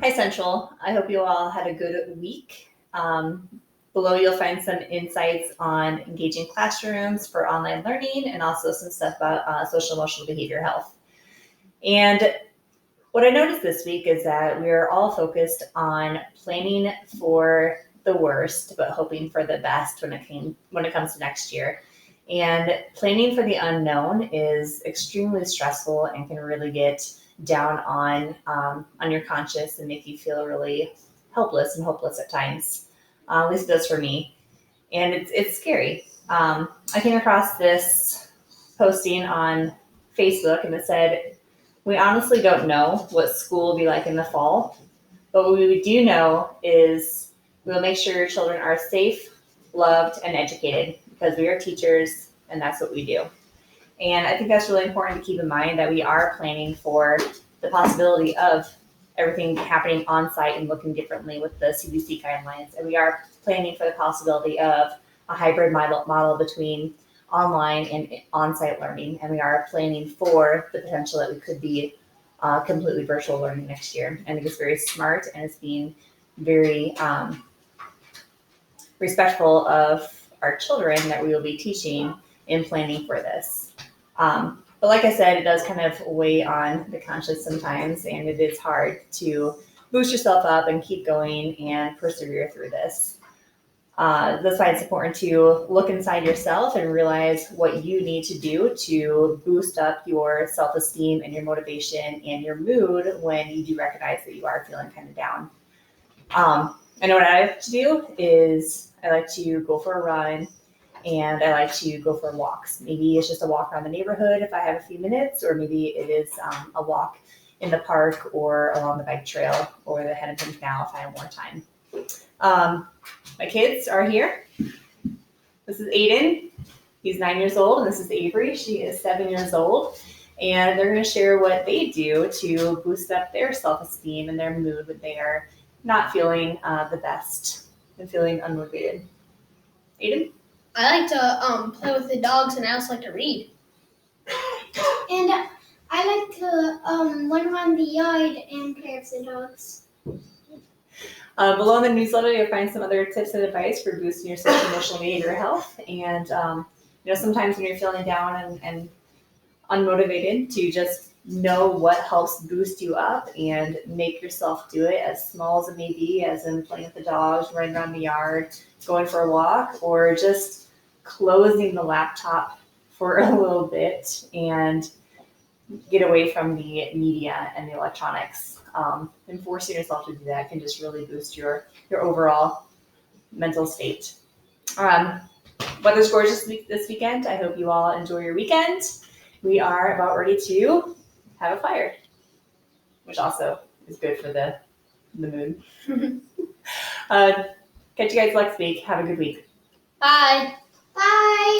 Hi, Central. I hope you all had a good week. Below, you'll find some insights on engaging classrooms for online learning and also some stuff about social emotional behavior health. And what I noticed this week is that we're all focused on planning for the worst, but hoping for the best when it comes to next year. And planning for the unknown is extremely stressful and can really get down on your conscience and make you feel really helpless and hopeless at times. At least it does for me, and it's scary. I came across this posting on Facebook, and it said, "We honestly don't know what school will be like in the fall, but what we do know is we will make sure your children are safe, loved, and educated because we are teachers, and that's what we do." And I think that's really important to keep in mind that we are planning for the possibility of everything happening on site and looking differently with the CDC guidelines. And we are planning for the possibility of a hybrid model between online and on-site learning. And we are planning for the potential that we could be completely virtual learning next year. I think it's very smart, and it's being very respectful of our children that we will be teaching in planning for this. But like I said, it does kind of weigh on the conscience sometimes, and it is hard to boost yourself up and keep going and persevere through this. That's why it's important to look inside yourself and realize what you need to do to boost up your self-esteem and your motivation and your mood when you do recognize that you are feeling kind of down. I know what I like to do is I like to go for a run, and I like to go for walks. Maybe it's just a walk around the neighborhood if I have a few minutes, or maybe it is a walk in the park or along the bike trail or the Hennepin Canal if I have more time. My kids are here. This is Aiden. He's 9 years old, and this is Avery. She is 7 years old. And they're going to share what they do to boost up their self-esteem and their mood when they are not feeling the best and feeling unmotivated. Aiden? I like to play with the dogs, and I also like to read. And I like to run around the yard and play with the dogs. Below in the newsletter, you'll find some other tips and advice for boosting your social emotional behavior health. And sometimes when you're feeling down and unmotivated, to just know what helps boost you up and make yourself do it, as small as it may be, as in playing with the dogs, running around the yard, going for a walk, or just closing the laptop for a little bit and get away from the media and the electronics. And forcing yourself to do that can just really boost your overall mental state. Weather's gorgeous this weekend. I hope you all enjoy your weekend. We are about ready to have a fire, which also is good for the mood. Catch you guys next week. Have a good week. Bye. Bye!